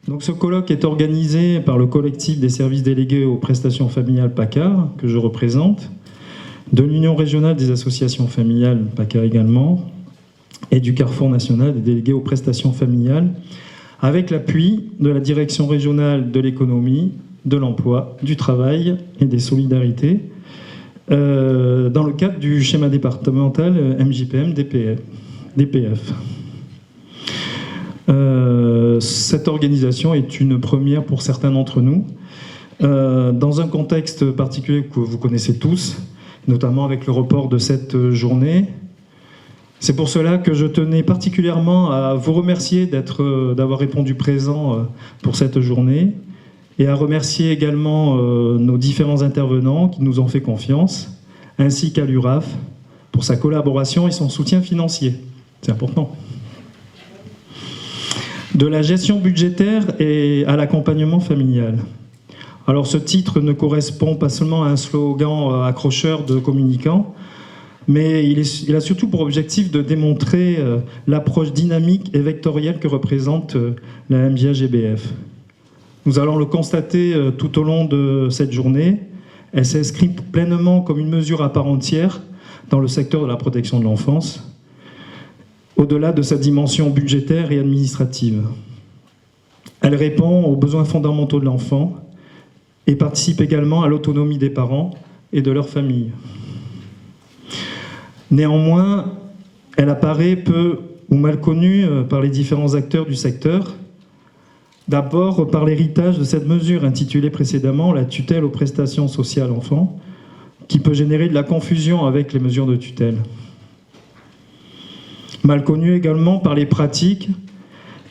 Donc ce colloque est organisé par le collectif des services délégués aux prestations familiales PACAR, que je représente, de l'Union régionale des associations familiales PACAR également, et du Carrefour national des délégués aux prestations familiales, avec l'appui de la Direction régionale de l'économie, de l'emploi, du travail et des solidarités, dans le cadre du schéma départemental MJPM DPF. Cette organisation est une première pour certains d'entre nous, dans un contexte particulier que vous connaissez tous, notamment avec le report de cette journée. C'est pour cela que je tenais particulièrement à vous remercier d'avoir répondu présent pour cette journée, et à remercier également nos différents intervenants qui nous ont fait confiance, ainsi qu'à l'URAF pour sa collaboration et son soutien financier. C'est important. De la gestion budgétaire et à l'accompagnement familial. Alors ce titre ne correspond pas seulement à un slogan accrocheur de communicants, mais il a surtout pour objectif de démontrer l'approche dynamique et vectorielle que représente la MJA-GBF. Nous allons le constater tout au long de cette journée. Elle s'inscrit pleinement comme une mesure à part entière dans le secteur de la protection de l'enfance, au-delà de sa dimension budgétaire et administrative. Elle répond aux besoins fondamentaux de l'enfant et participe également à l'autonomie des parents et de leur famille. Néanmoins, elle apparaît peu ou mal connue par les différents acteurs du secteur. D'abord par l'héritage de cette mesure intitulée précédemment la tutelle aux prestations sociales enfants, qui peut générer de la confusion avec les mesures de tutelle. Mal connue également par les pratiques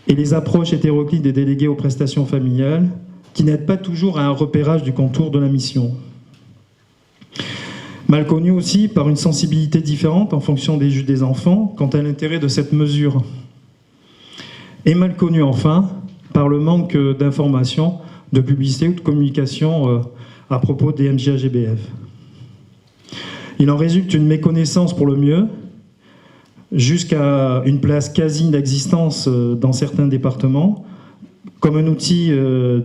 et les approches hétéroclites des délégués aux prestations familiales, qui n'aident pas toujours à un repérage du contour de la mission. Mal connue aussi par une sensibilité différente en fonction des juges des enfants quant à l'intérêt de cette mesure. Et mal connue enfin par le manque d'informations, de publicité ou de communication à propos des MJA-GBF. Il en résulte une méconnaissance pour le mieux, jusqu'à une place quasi inexistence dans certains départements, comme un outil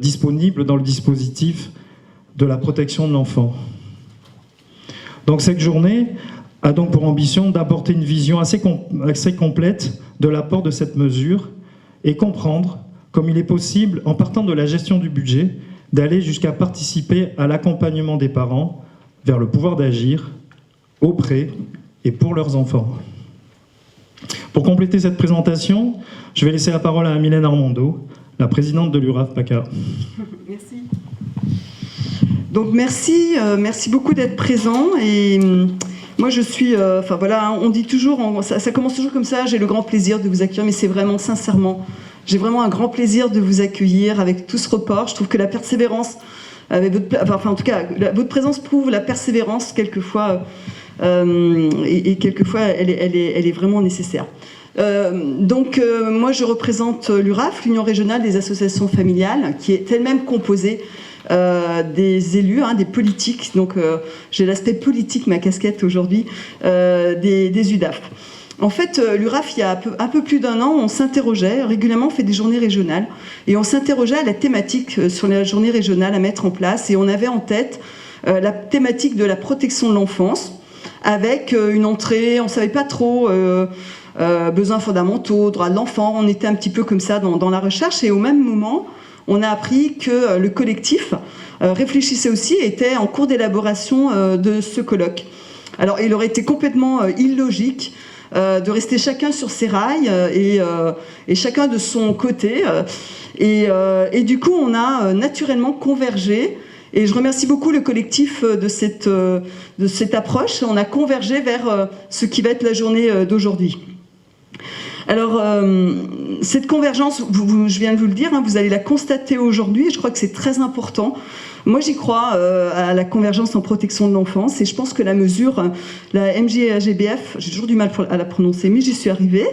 disponible dans le dispositif de la protection de l'enfant. Donc cette journée a donc pour ambition d'apporter une vision assez complète de l'apport de cette mesure et comprendre comme il est possible, en partant de la gestion du budget, d'aller jusqu'à participer à l'accompagnement des parents vers le pouvoir d'agir auprès et pour leurs enfants. Pour compléter cette présentation, je vais laisser la parole à Mylène Armando, la présidente de l'URAF PACAR. Merci. Donc merci beaucoup d'être présent. Et moi je suis, enfin voilà, on dit toujours, ça commence toujours comme ça, j'ai le grand plaisir de vous accueillir, mais c'est vraiment sincèrement, j'ai vraiment un grand plaisir de vous accueillir avec tout ce report. Je trouve que la persévérance, enfin en tout cas, votre présence prouve la persévérance quelquefois, et quelquefois elle est vraiment nécessaire. Moi je représente l'URAF, l'Union régionale des associations familiales, qui est elle-même composée des élus, des politiques, donc j'ai l'aspect politique, ma casquette aujourd'hui, des UDAF. En fait, l'URAF, il y a un peu plus d'un an, on s'interrogeait, régulièrement on fait des journées régionales, et on s'interrogeait à la thématique sur les journées régionales à mettre en place, et on avait en tête la thématique de la protection de l'enfance, avec une entrée, on ne savait pas trop, besoins fondamentaux, droits de l'enfant, on était un petit peu comme ça dans la recherche, et au même moment, on a appris que le collectif réfléchissait aussi et était en cours d'élaboration de ce colloque. Alors, il aurait été complètement illogique de rester chacun sur ses rails et chacun de son côté. Et du coup, on a naturellement convergé. Et je remercie beaucoup le collectif de cette approche. On a convergé vers ce qui va être la journée d'aujourd'hui. Alors, cette convergence, je viens de vous le dire, vous allez la constater aujourd'hui, et je crois que c'est très important. Moi, j'y crois à la convergence en protection de l'enfance, et je pense que la mesure, la MJA-GBF, j'ai toujours du mal à la prononcer, mais j'y suis arrivée,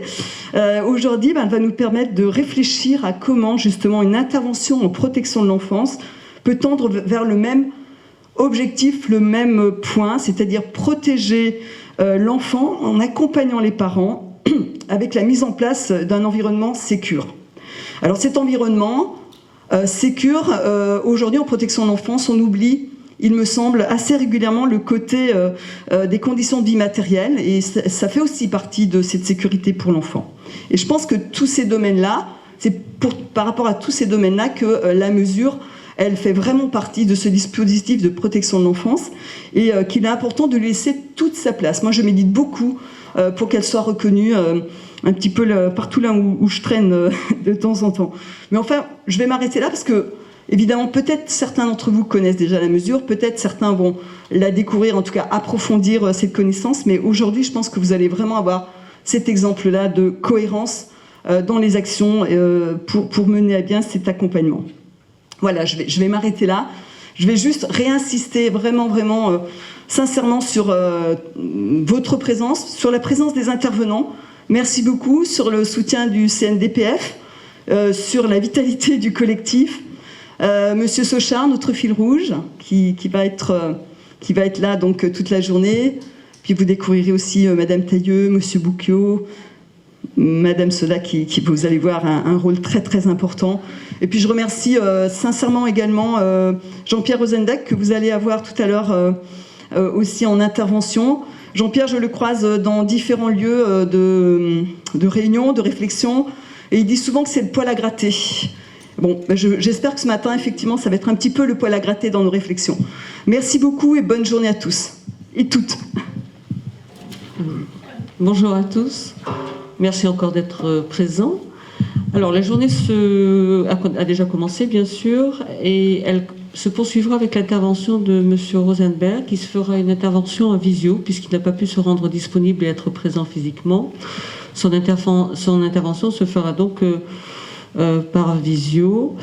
aujourd'hui, elle va nous permettre de réfléchir à comment, justement, une intervention en protection de l'enfance peut tendre vers le même objectif, le même point, c'est-à-dire protéger l'enfant en accompagnant les parents avec la mise en place d'un environnement sécure. Alors cet environnement, Sécure, aujourd'hui en protection de l'enfance, on oublie, il me semble, assez régulièrement le côté des conditions de vie matérielles, et ça fait aussi partie de cette sécurité pour l'enfant. Et je pense que tous ces domaines-là, c'est par rapport à tous ces domaines-là que la mesure, elle fait vraiment partie de ce dispositif de protection de l'enfance, et qu'il est important de lui laisser toute sa place. Moi, je médite beaucoup pour qu'elle soit reconnue un petit peu partout là où je traîne de temps en temps. Mais enfin, je vais m'arrêter là parce que, évidemment, peut-être certains d'entre vous connaissent déjà la mesure, peut-être certains vont la découvrir, en tout cas approfondir cette connaissance, mais aujourd'hui, je pense que vous allez vraiment avoir cet exemple-là de cohérence dans les actions pour mener à bien cet accompagnement. Voilà, je vais m'arrêter là. Je vais juste réinsister vraiment sincèrement sur votre présence, sur la présence des intervenants. Merci beaucoup, sur le soutien du CNDPF, sur la vitalité du collectif. Monsieur Sochard, notre fil rouge, qui va être là donc toute la journée. Puis vous découvrirez aussi Madame Tailleux, Monsieur Bouquiot, Madame Soda, qui vous allez voir un rôle très important. Et puis je remercie sincèrement également Jean-Pierre Rosendach, que vous allez avoir tout à l'heure aussi en intervention. Jean-Pierre, je le croise dans différents lieux de réunion, de réflexion, et il dit souvent que c'est le poil à gratter. Bon, j'espère que ce matin, effectivement, ça va être un petit peu le poil à gratter dans nos réflexions. Merci beaucoup et bonne journée à tous et toutes. Bonjour à tous. Merci encore d'être présents. Alors, la journée a déjà commencé, bien sûr, et elle se poursuivra avec l'intervention de M. Rosenberg, qui se fera une intervention en visio, puisqu'il n'a pas pu se rendre disponible et être présent physiquement. Son intervention se fera donc par visio.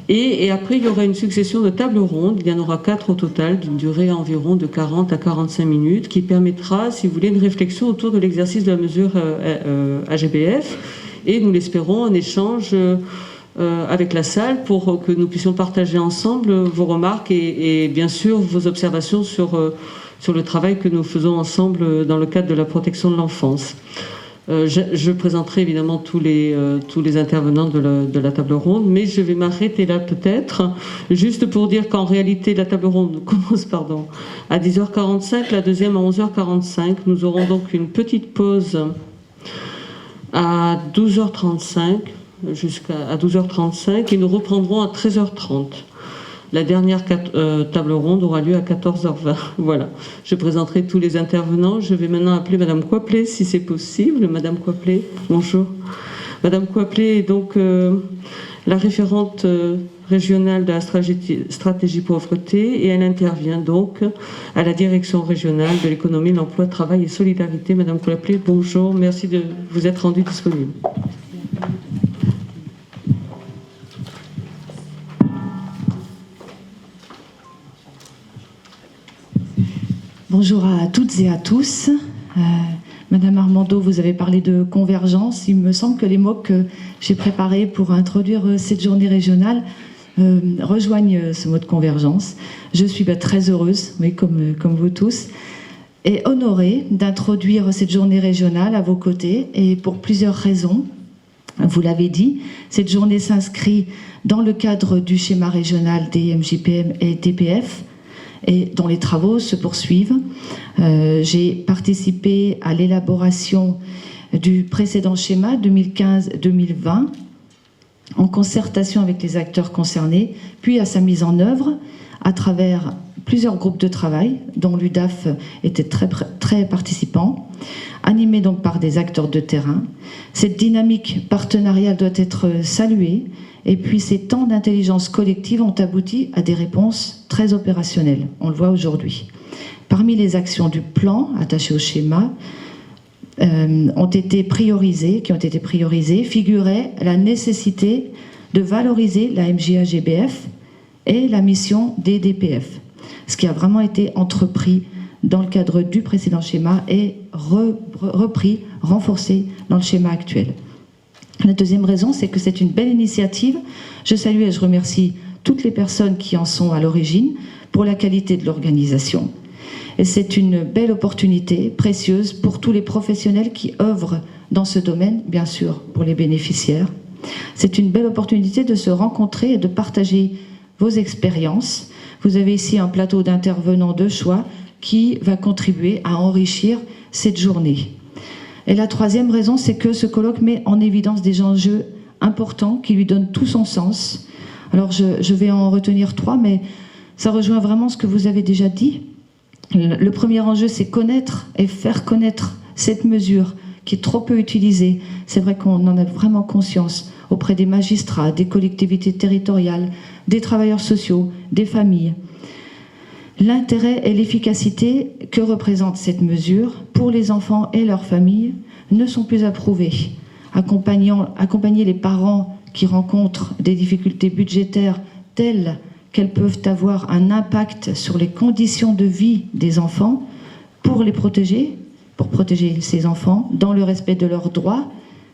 Et après, il y aura une succession de tables rondes. Il y en aura 4 au total, d'une durée environ de 40 à 45 minutes, qui permettra, si vous voulez, une réflexion autour de l'exercice de la mesure AGBF. Et nous l'espérons, un échange avec la salle pour que nous puissions partager ensemble vos remarques et bien sûr vos observations sur le travail que nous faisons ensemble dans le cadre de la protection de l'enfance. Je présenterai évidemment tous les intervenants de la table ronde, mais je vais m'arrêter là peut-être, juste pour dire qu'en réalité la table ronde commence à 10h45, la deuxième à 11h45. Nous aurons donc une petite pause à 12h35, jusqu'à 12h35, et nous reprendrons à 13h30. La dernière table ronde aura lieu à 14h20. Voilà, je présenterai tous les intervenants. Je vais maintenant appeler Madame Coiplet, si c'est possible. Madame Coiplet, bonjour. Madame Coiplet est donc la référente régionale de la stratégie pauvreté, et elle intervient donc à la direction régionale de l'économie, l'emploi, travail et solidarité. Madame Coiplet, bonjour, merci de vous être rendue disponible. Bonjour à toutes et à tous. Madame Armando, vous avez parlé de convergence. Il me semble que les mots que j'ai préparés pour introduire cette journée régionale rejoignent ce mot de convergence. Je suis très heureuse, oui, comme vous tous, et honorée d'introduire cette journée régionale à vos côtés, et pour plusieurs raisons. Vous l'avez dit, cette journée s'inscrit dans le cadre du schéma régional des MJPM et TPF, et dont les travaux se poursuivent. J'ai participé à l'élaboration du précédent schéma 2015-2020 en concertation avec les acteurs concernés, puis à sa mise en œuvre à travers plusieurs groupes de travail dont l'UDAF était très participant, animés donc par des acteurs de terrain. Cette dynamique partenariale doit être saluée, et puis ces temps d'intelligence collective ont abouti à des réponses très opérationnelles. On le voit aujourd'hui. Parmi les actions du plan attachées au schéma qui ont été priorisées, figurait la nécessité de valoriser la MJA-GBF et la mission des DPF, ce qui a vraiment été entrepris dans le cadre du précédent schéma et repris, renforcé dans le schéma actuel. La deuxième raison, c'est que c'est une belle initiative. Je salue et je remercie toutes les personnes qui en sont à l'origine pour la qualité de l'organisation. Et c'est une belle opportunité précieuse pour tous les professionnels qui œuvrent dans ce domaine, bien sûr pour les bénéficiaires, C'est une belle opportunité de se rencontrer et de partager vos expériences. Vous avez ici un plateau d'intervenants de choix qui va contribuer à enrichir cette journée. Et la troisième raison, c'est que ce colloque met en évidence des enjeux importants qui lui donnent tout son sens. Alors je vais en retenir 3, mais ça rejoint vraiment ce que vous avez déjà dit. Le premier enjeu, c'est connaître et faire connaître cette mesure qui est trop peu utilisée. C'est vrai qu'on en a vraiment conscience auprès des magistrats, des collectivités territoriales, des travailleurs sociaux, des familles. L'intérêt et l'efficacité que représente cette mesure pour les enfants et leurs familles ne sont plus à prouver. Accompagner les parents qui rencontrent des difficultés budgétaires telles qu'elles peuvent avoir un impact sur les conditions de vie des enfants pour les protéger, pour protéger ces enfants dans le respect de leurs droits,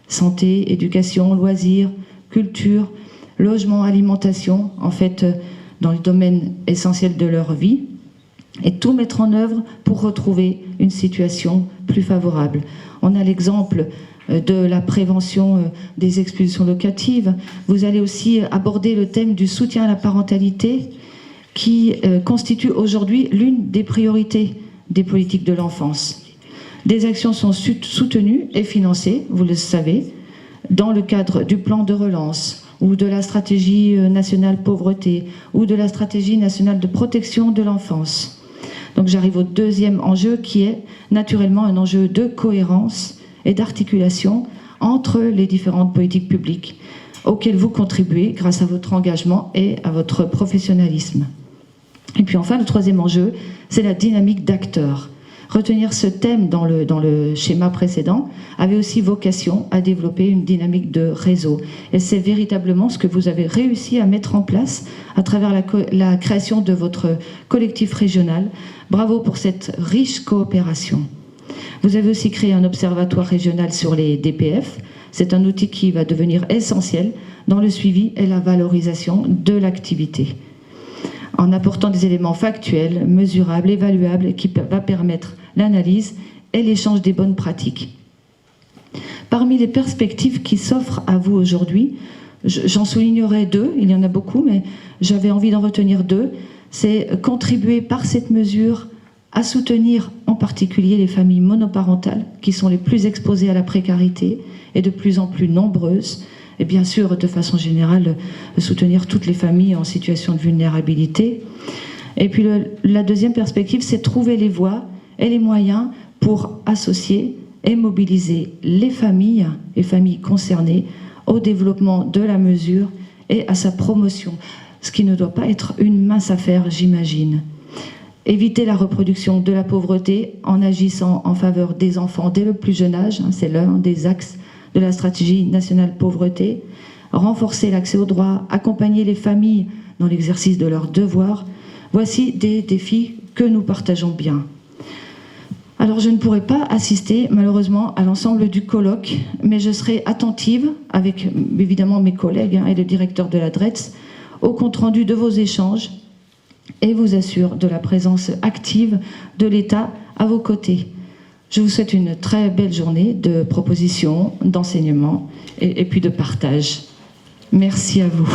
santé, éducation, loisirs, culture, logement, alimentation, en fait, dans les domaines essentiels de leur vie, et tout mettre en œuvre pour retrouver une situation plus favorable. On a l'exemple de la prévention des expulsions locatives. Vous allez aussi aborder le thème du soutien à la parentalité qui constitue aujourd'hui l'une des priorités des politiques de l'enfance. Des actions sont soutenues et financées, vous le savez, dans le cadre du plan de relance ou de la stratégie nationale pauvreté ou de la stratégie nationale de protection de l'enfance. Donc j'arrive au deuxième enjeu qui est naturellement un enjeu de cohérence et d'articulation entre les différentes politiques publiques auxquelles vous contribuez grâce à votre engagement et à votre professionnalisme. Et puis enfin, le troisième enjeu, c'est la dynamique d'acteurs. Retenir ce thème dans le schéma précédent avait aussi vocation à développer une dynamique de réseau. Et c'est véritablement ce que vous avez réussi à mettre en place à travers la création de votre collectif régional. Bravo pour cette riche coopération. Vous avez aussi créé un observatoire régional sur les DPF. C'est un outil qui va devenir essentiel dans le suivi et la valorisation de l'activité, en apportant des éléments factuels, mesurables, évaluables, et qui va permettre l'analyse et l'échange des bonnes pratiques. Parmi les perspectives qui s'offrent à vous aujourd'hui, j'en soulignerai 2, il y en a beaucoup, mais j'avais envie d'en retenir 2. C'est contribuer par cette mesure à soutenir en particulier les familles monoparentales qui sont les plus exposées à la précarité et de plus en plus nombreuses, et bien sûr, de façon générale, soutenir toutes les familles en situation de vulnérabilité. Et puis la deuxième perspective, c'est trouver les voies et les moyens pour associer et mobiliser les familles concernées au développement de la mesure et à sa promotion, ce qui ne doit pas être une mince affaire, j'imagine. Éviter la reproduction de la pauvreté en agissant en faveur des enfants dès le plus jeune âge, c'est l'un des axes de la stratégie nationale pauvreté, renforcer l'accès aux droits, accompagner les familles dans l'exercice de leurs devoirs. Voici des défis que nous partageons bien. Alors je ne pourrai pas assister malheureusement à l'ensemble du colloque, mais je serai attentive, avec évidemment mes collègues et le directeur de la DRETS, au compte-rendu de vos échanges et vous assure de la présence active de l'État à vos côtés. Je vous souhaite une très belle journée de propositions, d'enseignement et puis de partage. Merci à vous.